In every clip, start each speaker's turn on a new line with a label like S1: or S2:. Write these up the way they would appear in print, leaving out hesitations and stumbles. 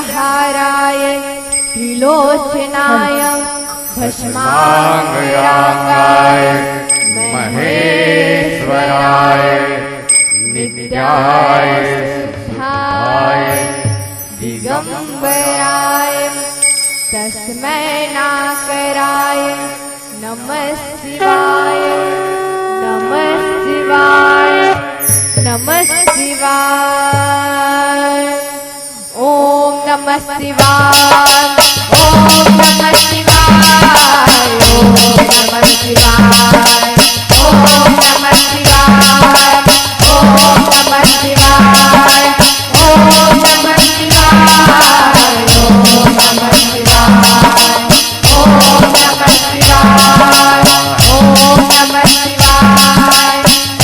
S1: चन्द्रहाराय त्रिलोचनाय भस्माङ्गरागाय महेश्वराय नित्याय शुद्धाय दिगंबराय तस्मै नाकराय नमः शिवाय नमः शिवाय नमः शिवाय। ओम नमः शिवाय ओम नमः शिवाय ओम नमः शिवाय ओम नमः शिवाय ओम नमः शिवाय ओम नमः शिवाय ओम नमः शिवाय ओम नमः शिवाय ओम नमः शिवाय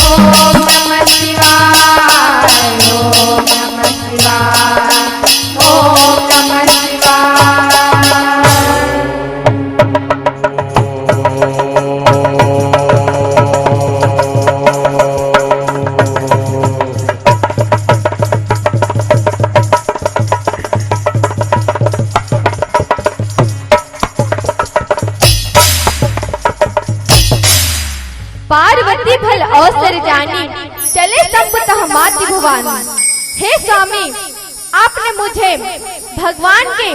S1: ओम नमः शिवाय ओम नमः शिवाय ओम नमः शिवाय। पार्वती भल अवसर जानी चले संपतः माति भवानी। हे स्वामी, आपने मुझे भगवान के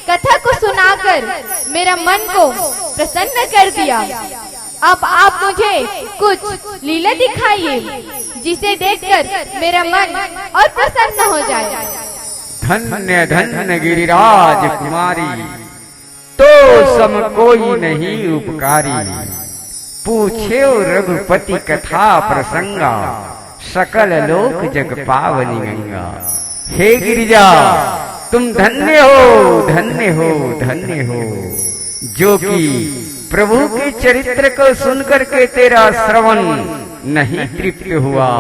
S1: कथा को सुनाकर मेरा मन को प्रसन्न कर दिया। अब आप मुझे कुछ लीला दिखाइए जिसे देखकर मेरा मन और प्रसन्न हो जाए।
S2: धन्य धन्य गिरिराज कुमारी, तो सम कोई नहीं उपकारी। पूछे रघुपति कथा प्रसंगा, सकल लोक जग पावनी गंगा। हे गिरिजा, तुम धन्य हो धन्य हो धन्य हो, जो कि प्रभु के चरित्र को सुनकर के तेरा श्रवण नहीं तृप्त हुआ।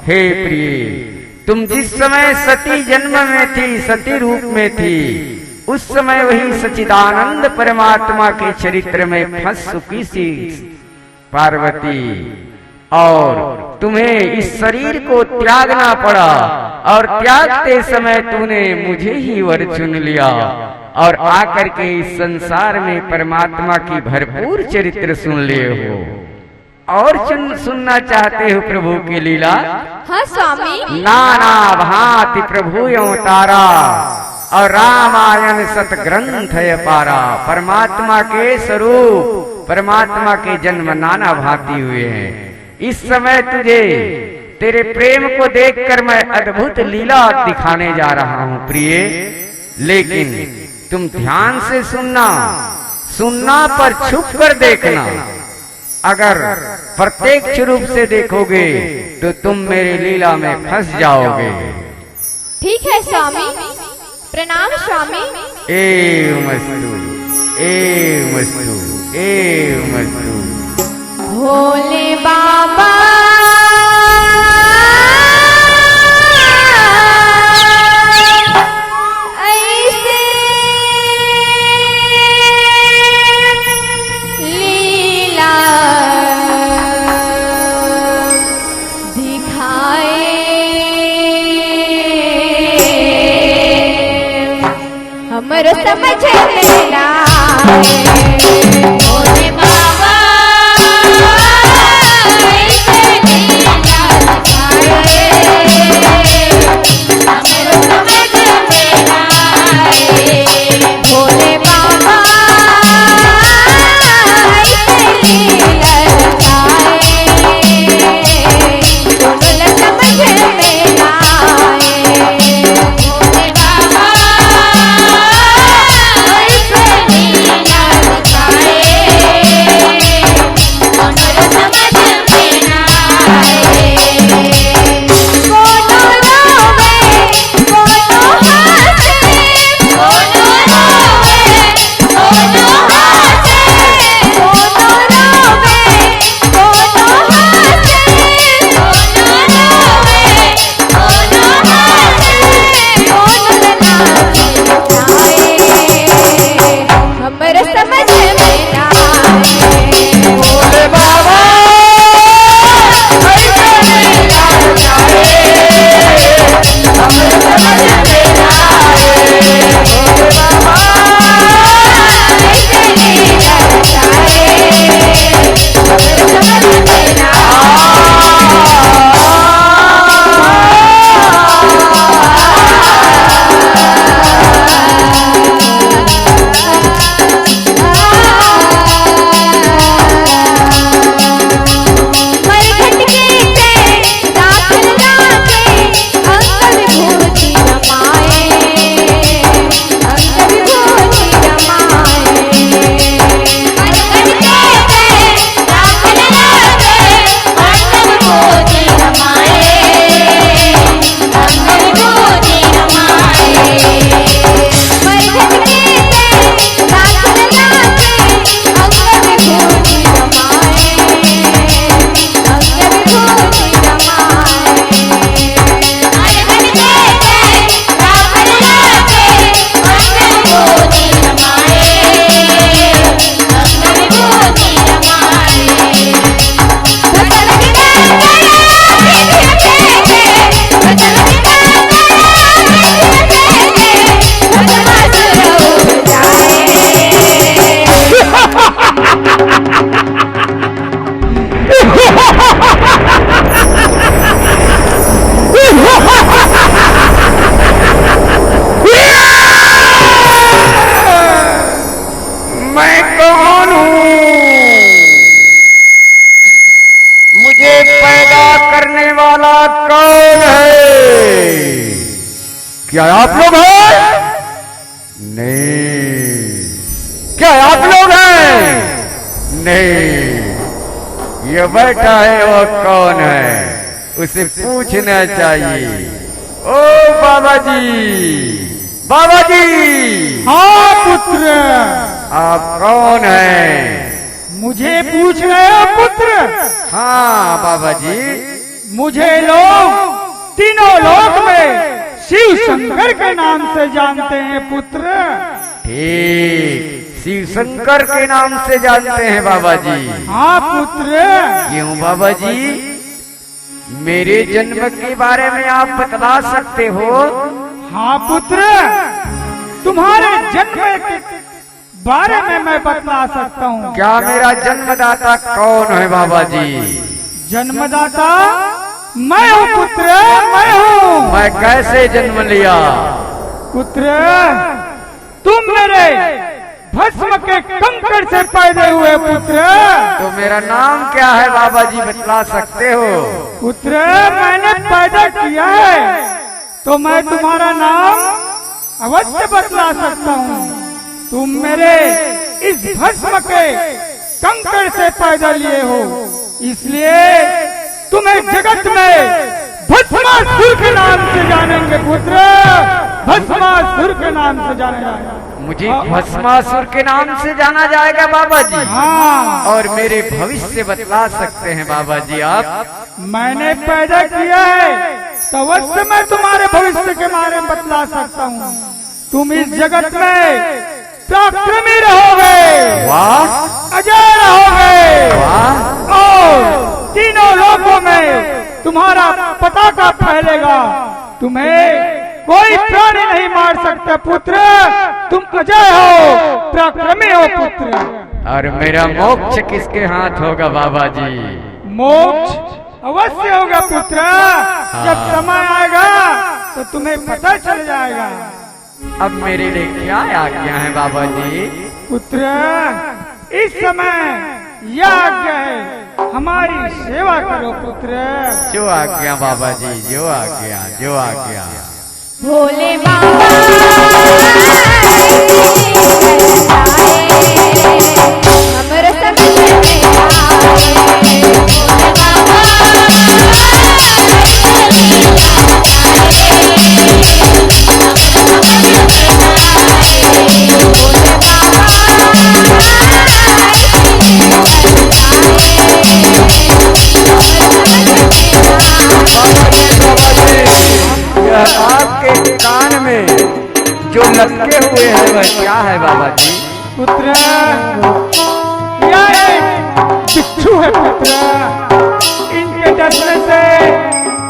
S2: हे प्रिय, तुम जिस समय सती जन्म में थी, सती रूप में थी, उस समय वही सच्चिदानंद परमात्मा के चरित्र में फंस चुकी सी पार्वती, और तुम्हें इस शरीर को त्यागना पड़ा, और त्यागते समय तूने मुझे ही वर चुन लिया, और आकर के इस संसार में परमात्मा की भरपूर चरित्र सुन लिए हो। और सुनना चाहते हो प्रभु की लीला?
S1: हाँ स्वामी।
S2: नाना भांति प्रभु अवतारा, और रामायण सतग्रंथ पारा। परमात्मा के स्वरूप, परमात्मा के जन्म नाना भांति हुए हैं। इस समय तुझे तेरे प्रेम को देखकर मैं अद्भुत लीला दिखाने जा रहा हूँ प्रिय, लेकिन तुम ध्यान से सुनना, सुनना पर छुप कर देखना। अगर प्रत्यक्ष रूप से देखोगे तो तुम मेरी लीला में फंस जाओगे।
S1: ठीक है स्वामी, प्रणाम स्वामी।
S2: एवमस्तु एवमस्तु एवमस्तु।
S1: भोले बाबा ऐसे लीला दिखाए, हमरो समझ में ना आए। भोले बाबा ऐसे लीला दिखाए, हमरो समझ में ना आए। भोले बाबा ऐसे लीला दिखाए, दोनों समझ में ना आए। भोले बाबा ऐसे लीला
S2: पैदा करने वाला कौन है? क्या आप लोग हैं? नहीं। क्या आप लोग हैं? नहीं। ये बैठा है वो कौन है? उसे पूछना चाहिए। ओ बाबा जी, बाबा जी।
S3: हाँ पुत्र,
S2: आप कौन हैं?
S3: मुझे पूछ रहे हो पुत्र?
S2: हाँ बाबा जी।
S3: मुझे लोग तीनों लोक में शिव शंकर के नाम से जानते हैं पुत्र।
S2: ठीक, शिव शंकर के नाम से जानते हैं बाबा जी।
S3: हाँ पुत्र।
S2: क्यों बाबा जी? मेरे जन्म के बारे में आप बतला सकते हो?
S3: हाँ पुत्र, तुम्हारे जन्म के बारे में मैं बतला सकता हूँ।
S2: क्या मेरा जन्मदाता कौन है बाबा जी?
S3: जन्मदाता मैं हूँ पुत्र, मैं हूँ।
S2: मैं कैसे जन्म लिया?
S3: पुत्र, तुम मेरे भस्म के कंकड़ से पैदा हुए पुत्र।
S2: तो मेरा नाम क्या है बाबा जी, बतला सकते हो?
S3: पुत्र, मैंने पैदा किया है तो मैं तुम्हारा नाम अवश्य बतला सकता हूँ। तुम मेरे इस भस्म के कंकड़ से पैदा लिए हो, इसलिए तुम्हें जगत में भस्मासुर के नाम से जानेंगे पुत्र। भस्मासुर के नाम से जाने जाएगा।
S2: मुझे भस्मासुर के नाम से जाना जाएगा बाबा जी?
S3: हाँ।
S2: और मेरे भविष्य बतला सकते हैं बाबा जी आप?
S3: मैंने पैदा किया है तो अवश्य मैं तुम्हारे भविष्य के बारे में बतला सकता हूँ। तुम इस जगत में पराक्रमी रहोगे,
S2: वाह,
S3: अजय रहोगे,
S2: वाह।
S3: और तीनों लोगों में तुम्हारा पताका फैलेगा। तुम्हें कोई प्राणी नहीं मार सकता पुत्र। तुम अजय हो, पराक्रमी हो पुत्र।
S2: और मेरा मोक्ष किसके हाथ होगा बाबा जी?
S3: मोक्ष अवश्य होगा पुत्र। जब समय आएगा तो तुम्हें पता चल जाएगा।
S2: अब मेरे लिए क्या आज्ञा है बाबा जी?
S3: पुत्र, इस समय यह आज्ञा है, हमारी सेवा करो पुत्र।
S2: जो आज्ञा बाबा जी, जो आज्ञा, जो आज्ञा।
S1: भोले बाबा हमरे संग में आए। भोले बाबा
S2: यह आपके कान में जो लटके हुए हैं वह क्या है बाबा जी?
S3: पुत्र, यह एक बिच्छू है पुत्र। इनके डसने से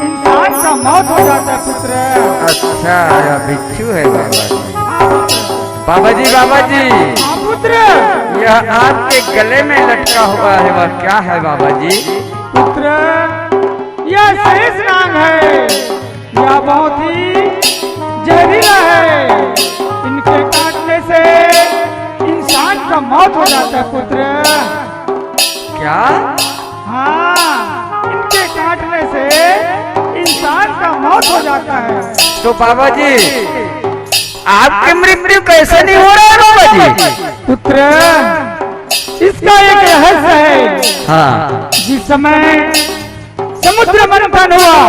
S3: इंसान का मौत हो जाता है पुत्र।
S2: अच्छा, यह बिच्छू है बाबा जी। बाबा जी, बाबा जी।
S3: हाँ पुत्र।
S2: यह आपके गले में लटका हुआ है वह क्या है बाबा जी?
S3: पुत्र, यह शेष नाग है। यह बहुत ही जहरीला है। इनके काटने से इंसान का मौत हो जाता है पुत्र।
S2: क्या?
S3: हाँ, इनके काटने से इंसान का मौत हो जाता है।
S2: तो बाबा जी आपकी मृत्यु कैसे नहीं हो रहा है बाबा जी?
S3: पुत्र, इसका एक रहस्य है।
S2: हाँ।
S3: जिस समय समुद्र मंथन हुआ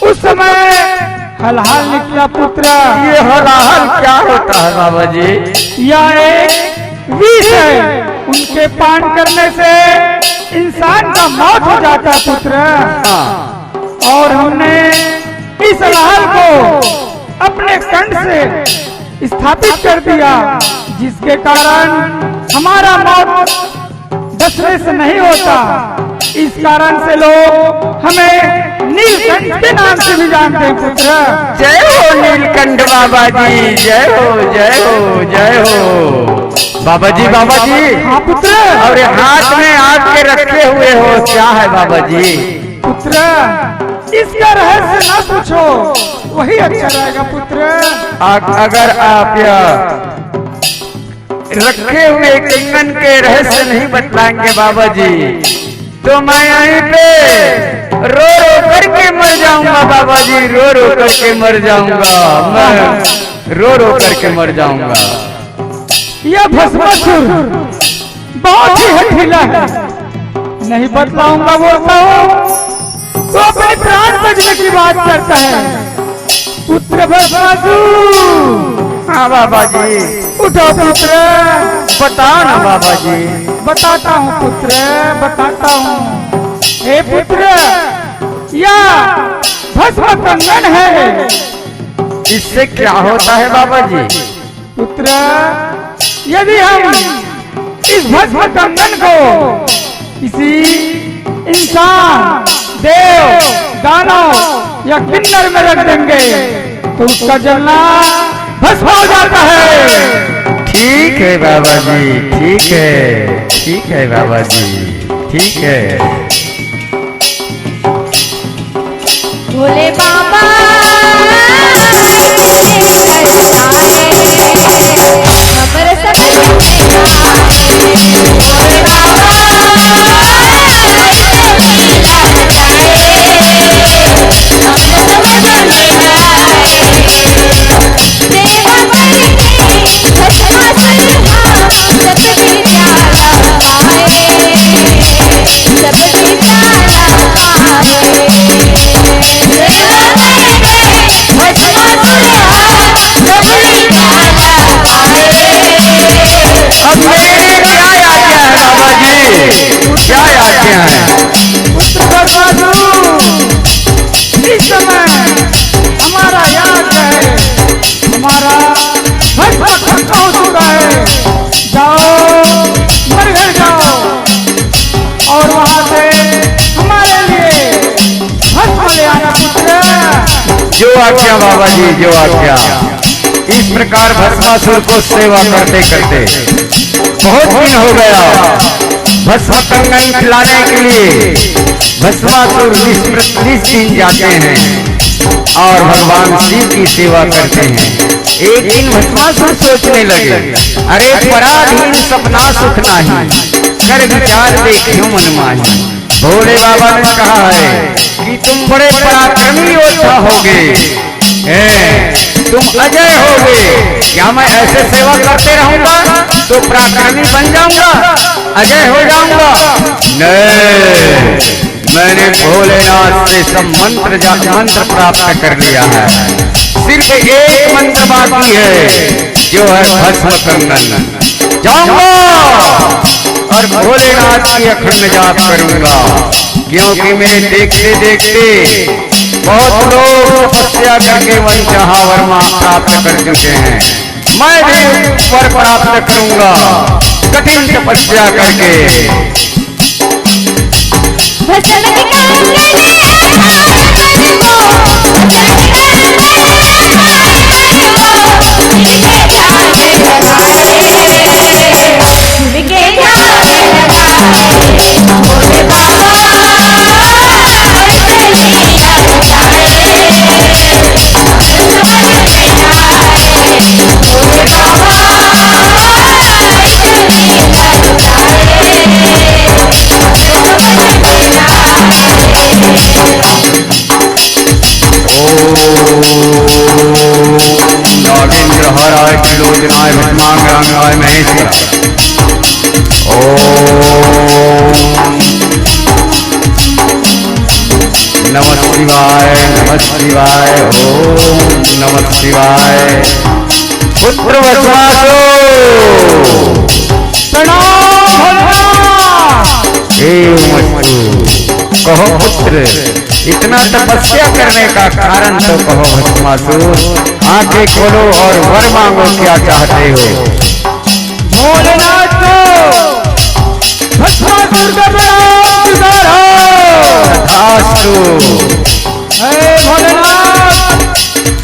S3: उस समय हलहाल निकला पुत्र।
S2: ये हलाहल क्या होता है बाबा जी?
S3: यह एक विष है। उनके पान करने से इंसान का मौत हो जाता है पुत्र। और हमने इस हलहाल को अपने कंठ से स्थापित कर दिया, जिसके कारण हमारा मौत डसने से नहीं होता। इस कारण से लोग हमें नीलकंठ के नाम से भी जानते हैं पुत्र।
S2: जय हो नीलकंठ बाबा जी, जय हो, जय हो, जय हो। बाबा जी, बाबा जी।
S3: हाँ पुत्र।
S2: और हाथ में आपके रखे हुए हो क्या है बाबा जी?
S3: पुत्र, इसका रहस्य ना पूछो, वही अच्छा रहेगा पुत्र।
S2: अगर आप यह रखे हुए कंगन के रहस्य नहीं बतलाएंगे बाबा जी तो मैं यहीं पे बाबा जी रो रो करके मर जाऊंगा, मैं रो रो करके मर जाऊंगा।
S3: यह भस्मासुर बहुत ही हठीला है, नहीं बतलाऊंगा बोलता हूँ तो अपने प्राण बचने की बात करता है। पुत्र भस्मासुर।
S2: हाँ बाबा जी।
S3: उठो पुत्र।
S2: बताओ ना बाबा जी।
S3: बताता हूँ पुत्र, बताता हूँ। हे पुत्र, यह भस्म कंगन है।
S2: इससे क्या होता है बाबा जी?
S3: पुत्र, यदि हम इस भस्म कंगन को किसी इंसान, देव, दानव या किन्नर में रख देंगे तो उसका जलना भस्म हो जाता है।
S2: ठीक है बाबा जी, ठीक है, ठीक है बाबा जी, ठीक है।
S1: भोले बाबा हमर
S2: क्या आज्ञा है?
S3: पुत्र भस्मासुर, इस समय हमारा याद है, हमारा भस्म खत्म हो चुका है। जाओ, मरघर जाओ और वहां से हमारे लिए भस्म ले आना पुत्र।
S2: जो आज्ञा बाबा जी, जो आज्ञा। इस प्रकार भस्मासुर को सेवा करते करते बहुत दिन हो गया। भस्म कंगन खिलाने के लिए भस्मासुर निज दिन जाते हैं और भगवान शिव की सेवा करते हैं। एक दिन भस्मासुर सोचने लगे, अरे पराधीन सपना सुख नाही, कर विचार देखियो मन माही। भोले बाबा ने कहा है कि तुम बड़े पराक्रमी योद्धा होगे, तुम अजय होगे। क्या मैं ऐसे सेवा करते रहूंगा तो पराक्रमी बन जाऊंगा, अजय हो जाऊंगा? नहीं, मैंने भोलेनाथ से सब मंत्र प्राप्त कर लिया है। सिर्फ एक मंत्र बाकी है, जो है भस्म कंगन। जाऊंगा और भोलेनाथ की अखंड जाप करूंगा, क्योंकि मेरे देखते देखते बहुत लोग तपस्या करके मनचाहा वर प्राप्त कर चुके हैं। मैं भी वर प्राप्त करूंगा कठिन तपस्या करके। नागेंद्र हराय त्रिलोचनाय भस्मांगाय महेश्वर। नमः शिवाय, नमः शिवाय, ओम नमः शिवाय। पुत्र भस्मासुर, कहो पुत्र, इतना तपस्या करने का कारण तो कहो भस्मासुर। आंखें खोलो और वर मांगो, क्या चाहते हो?
S3: भोलेनाथ भस्मासुर का सुधार
S2: तथास्तु।
S3: हे भोलेनाथ,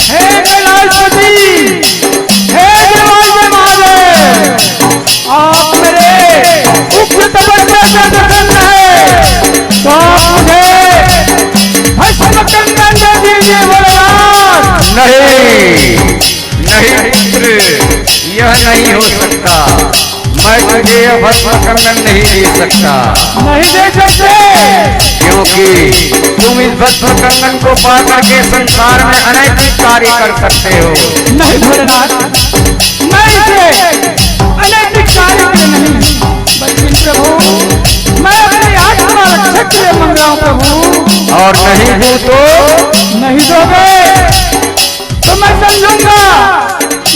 S3: हे कैलाशपति, हे देवालय, आप मेरे उग्र तपस्या से प्रसन्न है तो मुझे भस्म कंगन दे दीजिए भोलेनाथ।
S2: नहीं नहीं पुत्र, यह नहीं हो सकता। मैं तुझे यह भस्म कंगन नहीं दे सकता।
S3: नहीं दे सकते?
S2: क्योंकि तुम इस भस्म कंगन को पा करके संसार में अनैतिक कार्य कर सकते हो।
S3: नहीं भोलेनाथ, मैं इसे अनैतिक कार्य के नहीं, बल्कि प्रभु मैं अपनी आत्मा रक्षक के लिए मांग रहा हूं प्रभु।
S2: और नहीं हूं तो
S3: नहीं दोगे तो मैं समझूंगा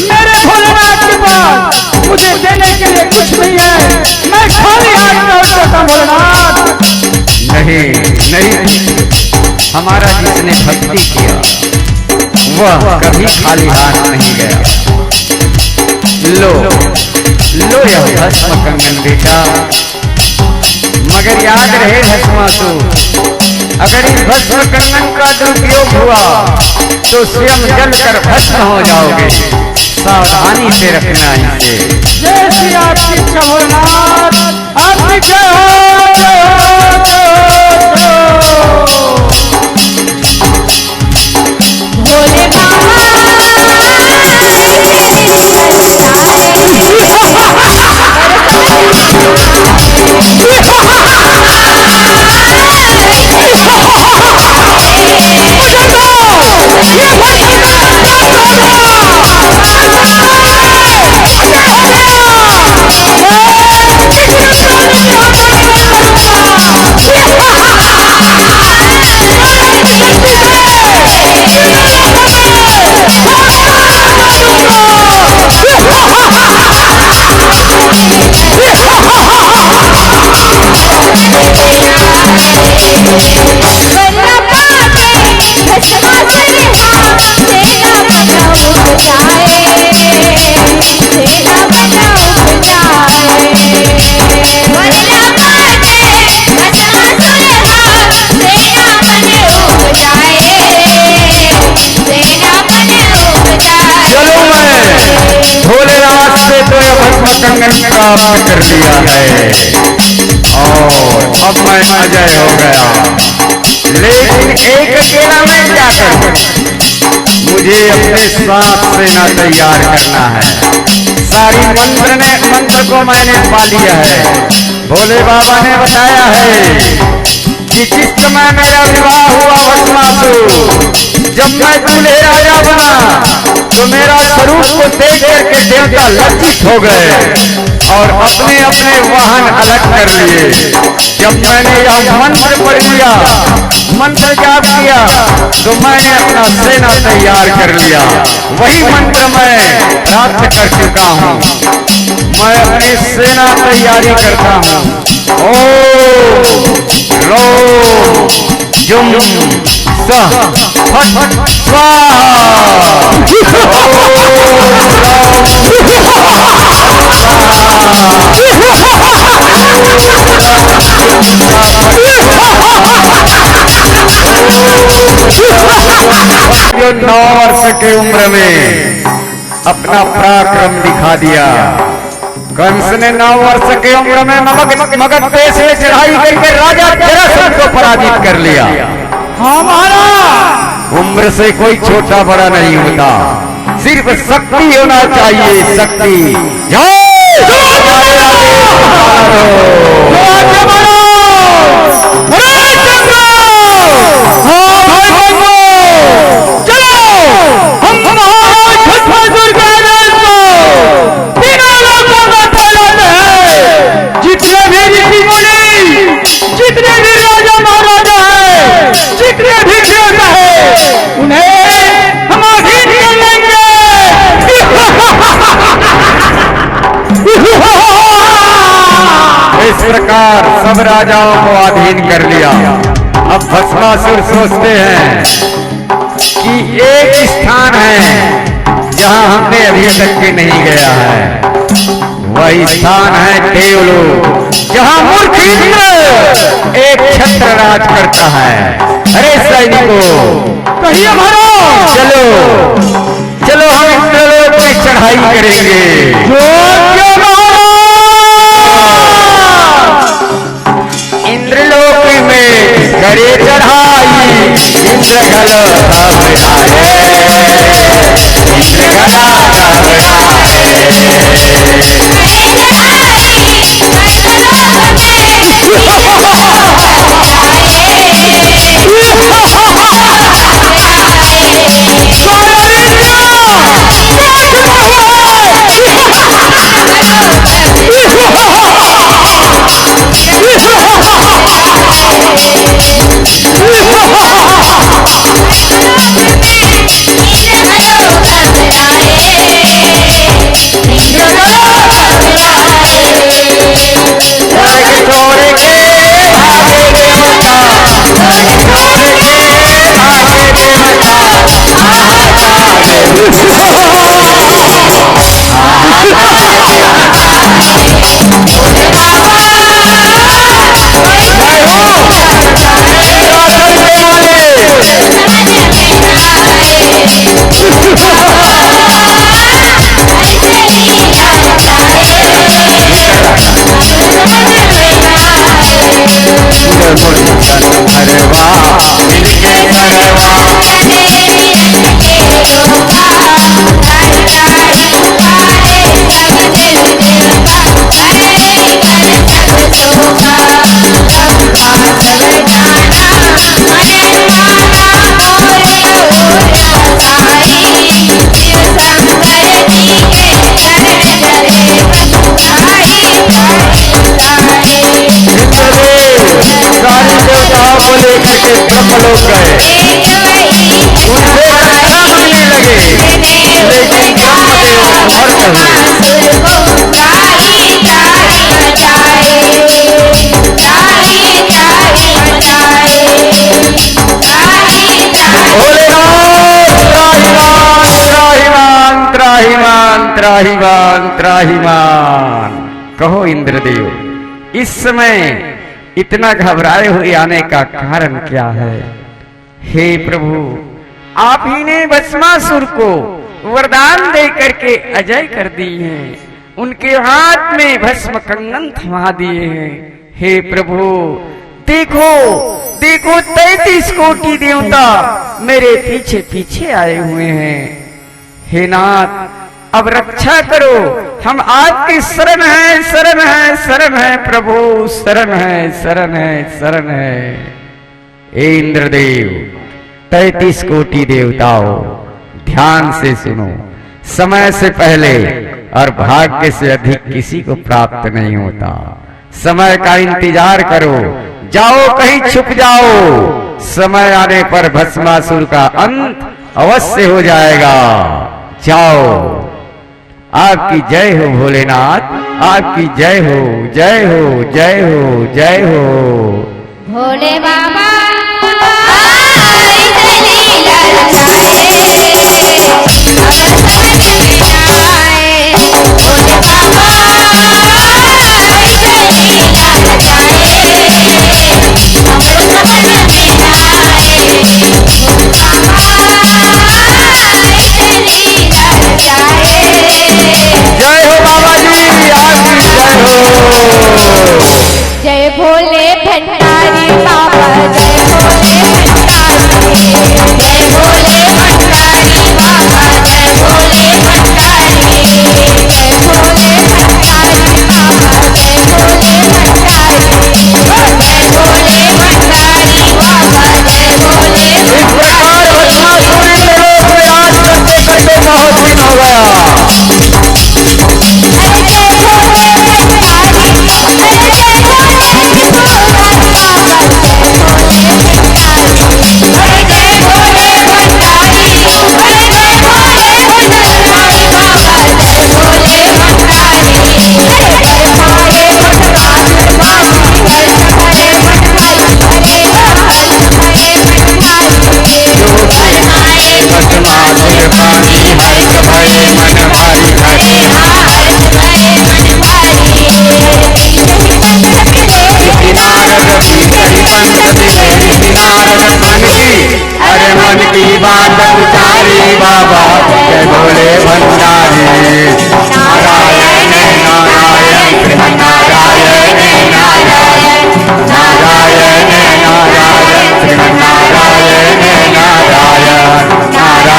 S3: मेरे भोलेनाथ के पास मुझे देने के लिए कुछ नहीं है, मैं खाली हाथ लौटता भोलेनाथ।
S2: नहीं नहीं, हमारा जिसने भक्ति किया वह कभी खाली हाथ नहीं गया। लो लो यह भस्म कंगन बेटा, मगर याद रहे भस्मासुर, अगर इस भस्म कंगन का दुरुपयोग हुआ तो स्वयं जलकर भस्म हो जाओगे। सावधानी से रखना इसे।
S3: जैसी आपकी इच्छा भोलेनाथ, आपकी जय हो, जय हो, जय हो।
S1: भोले
S2: कंगन प्राप्त कर लिया है और अब मैं अजय हो गया। लेकिन एक अकेला मैं क्या करूं? मुझे अपने साथ सेना तैयार करना है। सारी मंत्र को मैंने पा लिया है। भोले बाबा ने बताया है कि जिस समय मेरा विवाह हुआ भस्मासुर, जब मैं दूल्हे राजा बना तो मेरा स्वरूप को देख करके देवता लज्जित हो गए और अपने अपने वाहन अलग कर लिए। जब मैंने यह मंत्र पढ़ लिया, मंत्र जाप किया, तो मैंने अपना सेना तैयार कर लिया। वही मंत्र मैं प्राप्त कर चुका हूँ। मैं अपनी सेना तैयारी करता हूँ। ओम रो जुम सह फट स्वाहा। जो 9 वर्ष की उम्र में अपना पराक्रम दिखा दिया। कंस ने 9 वर्ष की उम्र में मगध देश में चढ़ाई करके राजा जरासंध को पराजित कर लिया।
S3: हमारा
S2: उम्र से कोई छोटा बड़ा नहीं होता, सिर्फ शक्ति होना चाहिए। शक्ति प्रकार सब राजाओं को अधीन कर लिया। अब भस्मासुर सोचते हैं कि एक स्थान है जहां हमने अभी तक के नहीं गया है। वही स्थान है देवलोक, जहां मूर्ख इंद्र एक छत्र राज करता है। अरे सैनिकों,
S3: कहिए हमारा
S2: चलो चलो, हम इंद्रलोक में चढ़ाई करेंगे। इंद्रलोक में करे चढ़ाई, इंद्र घलो करके ब्रह्मलोक गए, उनसे रक्षा करने लगे, लेकिन ब्रह्मदेव मर्द हुए। त्राहिमाम त्राहिमाम त्राहिमाम। कहो इंद्रदेव, इस समय इतना घबराए हुए आने का कारण क्या है? हे प्रभु, आप ही ने भस्मासुर को वरदान दे करके अजय कर दी है, उनके हाथ में भस्म कंगन थमा दिए हैं। हे प्रभु, देखो देखो 33 कोटि देवता मेरे पीछे पीछे आए हुए हैं। हे नाथ, अब रक्षा करो, हम आपकी शरण है, शरण है, शरण है प्रभु, शरण है, शरण है, शरण है। हे इंद्रदेव, 33 कोटि देवताओं, ध्यान से सुनो, समय से पहले और भाग्य से अधिक किसी को प्राप्त नहीं होता। समय का इंतजार करो, जाओ कहीं छुप जाओ, समय आने पर भस्मासुर का अंत अवश्य हो जाएगा। जाओ। आपकी जय हो भोलेनाथ, आपकी जय हो, जय हो, जय हो, जय हो।
S1: भोले बाबा जय भोले भंडारी बाबा, जय भोले भंडारी, जय भोले भंडारी बाबा, जय भोले भंडारी, जय भोले भंडारी बाबा, जय भोले भंडारी, जय भोले भंडारी बाबा, जय भोले
S2: अरे मन की बात उतारी बाबा, जय भोले भंडारी। नारायण नारायण नारायण नारायण नारायण नारायण नारायण नारायण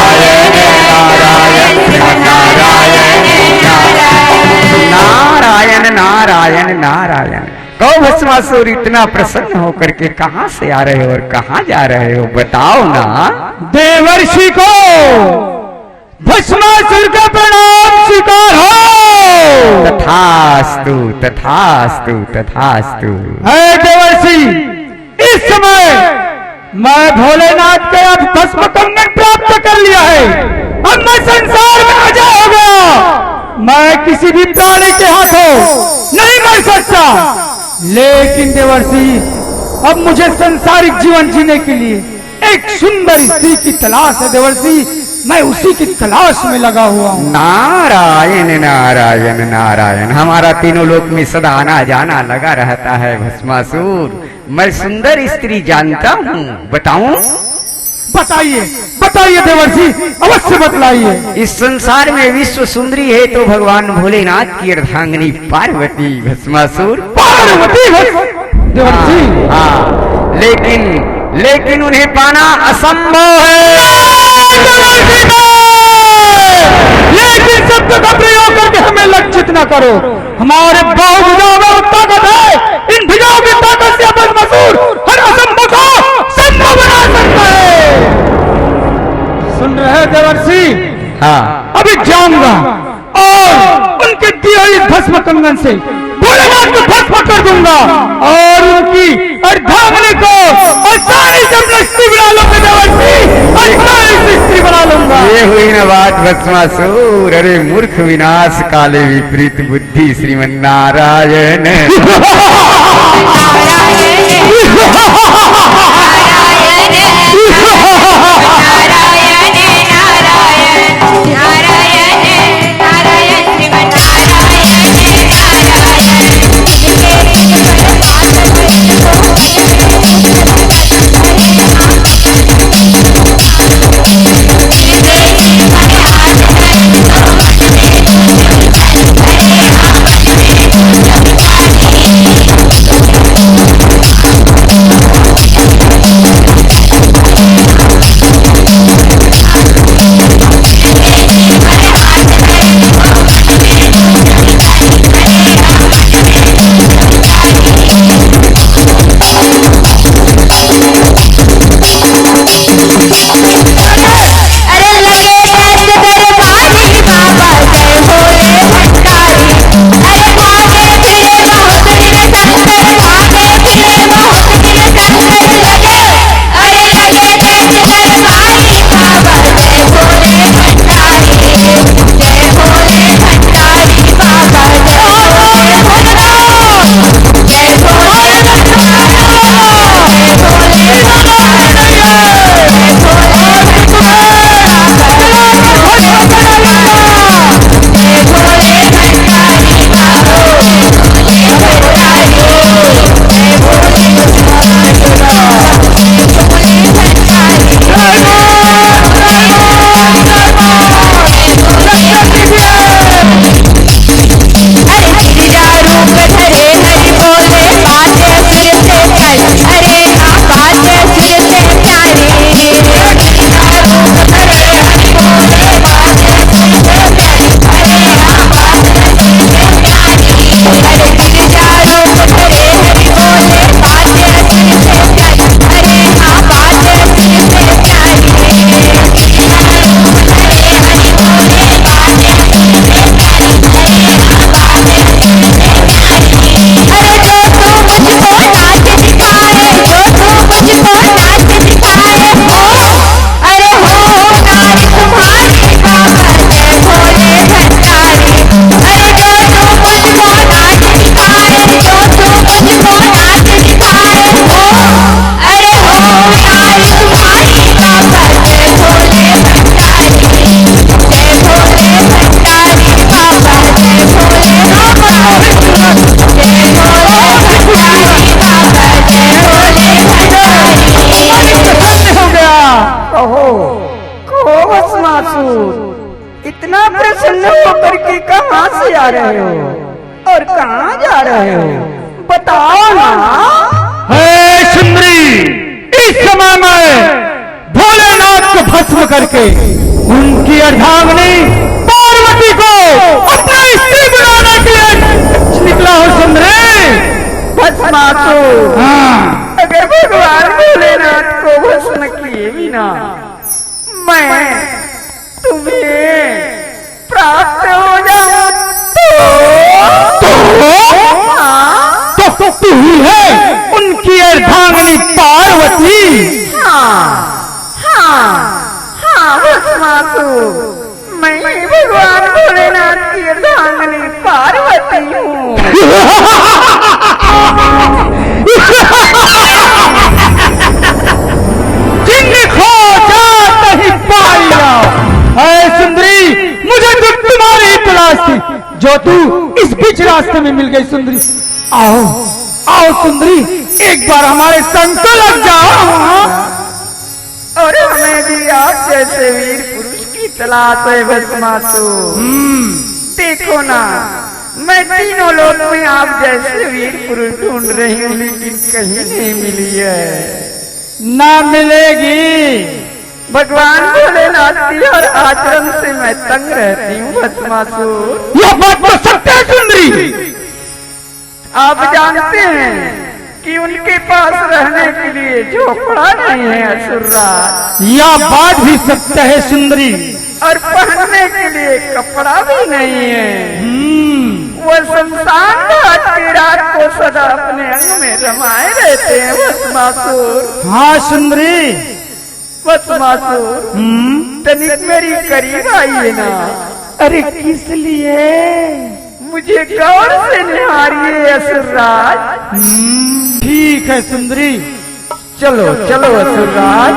S2: नारायण नारायण नारायण नारायण। कहो भस्मासुर, इतना प्रसन्न होकर के कहां से आ रहे हो और कहां जा रहे हो, बताओ ना।
S3: देवर्षि को भस्मासुर का प्रणाम स्वीकार हो।
S2: तथास्तु तथास्तु तथास्तु।
S3: हे देवर्षि, इस समय मैं भोलेनाथ के अब भस्म कंगन प्राप्त कर लिया है। अब मैं संसार में अजय हो गया। मैं किसी भी प्राणी के हाथों नहीं मर सकता। लेकिन देवर्षि, अब मुझे सांसारिक जीवन जीने के लिए एक सुंदर स्त्री की तलाश है। देवर्षि, मैं उसी की तलाश में लगा हुआ हूँ।
S2: नारायण नारायण नारायण। हमारा तीनों लोक में सदा आना जाना लगा रहता है भस्मासुर। मैं सुंदर स्त्री जानता हूँ, बताऊं?
S3: बताइए बताइए देवर्षि, अवश्य बतलाइए।
S2: इस संसार में विश्व सुंदरी है तो भगवान भोलेनाथ की अर्धांगिनी पार्वती भस्मासुर।
S3: पार्वती देवर्षि,
S2: हाँ, लेकिन उन्हें पाना असंभव है।
S3: लेकिन शब्द का प्रयोग करके हमें लक्षित न करो। हमारे बाहुभुजाओं में ताकत है। इन भुजाओं की ताकत से भस्मासुर हर असंभव को संभव बना सकता है। सुन रहे देवर्षि?
S2: हाँ।
S3: अभी जाऊंगा और उनके दिए हुए भस्म कंगन से भोलेनाथ को भस्म कर दूंगा और उनकी अर्धांगिनी को और सारी जबरदस्ती बना लूंगा जबरदस्ती और सारी सृष्टि बना लूंगा।
S2: ये हुई न बात भस्मासुर। अरे मूर्ख विनाश काले विपरीत बुद्धि श्रीमन्नारायण।
S3: इतना प्रसन्न होकर के कहाँ से आ रहे हो और कहाँ जा रहे हो, बताओ ना। हे सुंदरी, इस समय में भोलेनाथ को भस्म करके उनकी अर्धांगिनी पार्वती को अपना स्त्री बनाने के लिए निकला हो सुंदरी। भस्मासुर, हाँ, अगर भगवान भोलेनाथ को भस्म किए बिना मैं तुम्हें प्राप्त हो जाऊं तो तू ही है उनकी अर्धांगिनी पार्वती। हाँ हाँ हाँ भस्मासुर, मैं भगवान भोलेनाथ की अर्धांगिनी पार्वती हूँ। जिनको जात ही पाया। है सुंदरी, मुझे तो तुम्हारी तलाश थी, जो तू इस बीच रास्ते में मिल गई। सुंदरी, आओ आओ सुंदरी, एक बार हमारे संग तो लग जाओ और हमें भी आप जैसे वीर पुरुष की तलाश है। भस्मासुर, देखो ना, मैं तीनों लोग में आप जैसे वीर पुरुष ढूंढ रही हूँ, लेकिन कहीं नहीं मिली है। ना मिलेगी। भगवान भोलेनाथ की और आचरण से मैं तंग रहती हूँ। भस्मासुर, यह बात तो सत्य है सुंदरी। आप जानते हैं कि उनके पास रहने के लिए झोपड़ा नहीं है असुरराज। यह बात भी सत्य है सुंदरी। और पहनने के लिए कपड़ा भी नहीं है।
S2: वो शमशान घाट की रात को सदा अपने अंग में रमाए रहते हैं भस्मासुर।
S3: हाँ सुंदरी।
S2: भस्मासुर तनिक मेरी करीब आइए ना।
S3: अरे किस लिए?
S2: मुझे गौर से निहारिए असुरराज।
S3: ठीक है सुंदरी।
S2: चलो चलो असुरराज।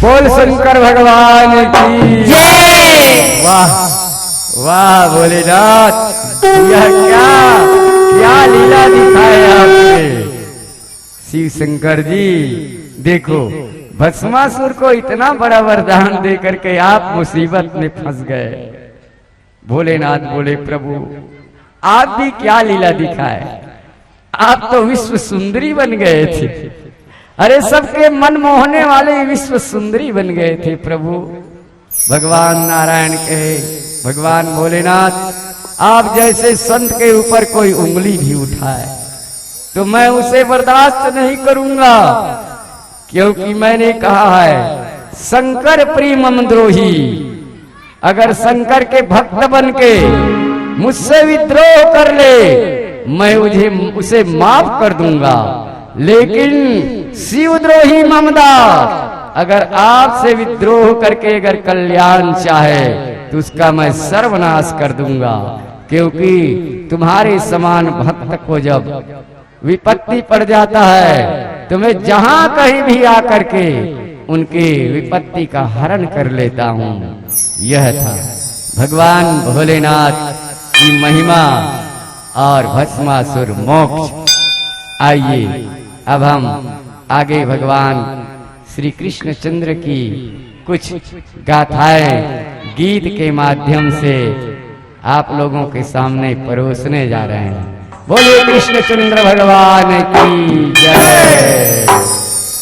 S2: बोल शंकर भगवान की जय। वाह वाह भोलेनाथ, यह क्या लीला दिखाए आपने। शिव शंकर जी देखो, भस्मासुर को इतना बड़ा वरदान दे करके आप मुसीबत में फंस गए। भोलेनाथ बोले प्रभु आप भी क्या लीला दिखाए, आप तो विश्व सुंदरी बन गए थे। अरे सबके मन मोहने वाले विश्व सुंदरी बन गए थे प्रभु। भगवान नारायण कहे भगवान भोलेनाथ आप जैसे संत के ऊपर कोई उंगली भी उठाए तो मैं उसे बर्दाश्त नहीं करूंगा, क्योंकि मैंने कहा है शंकर प्रिय मम द्रोही। अगर शंकर के भक्त बन के मुझसे विद्रोह कर ले मैं उसे माफ कर दूंगा, लेकिन शिवद्रोही ममदार अगर आपसे विद्रोह करके अगर कल्याण चाहे तो उसका मैं सर्वनाश कर दूंगा। क्योंकि तुम्हारे समान भक्त को जब विपत्ति पड़ जाता है तो मैं जहां कहीं भी आकर के उनके विपत्ति का हरण कर लेता हूं। यह था भगवान भोलेनाथ की महिमा और भस्मासुर मोक्ष। आइए अब हम आगे भगवान श्री कृष्ण चंद्र की कुछ गाथाएं गीत के माध्यम से आप लोगों के सामने परोसने जा रहे हैं। बोलिए कृष्ण चंद्र भगवान की जय।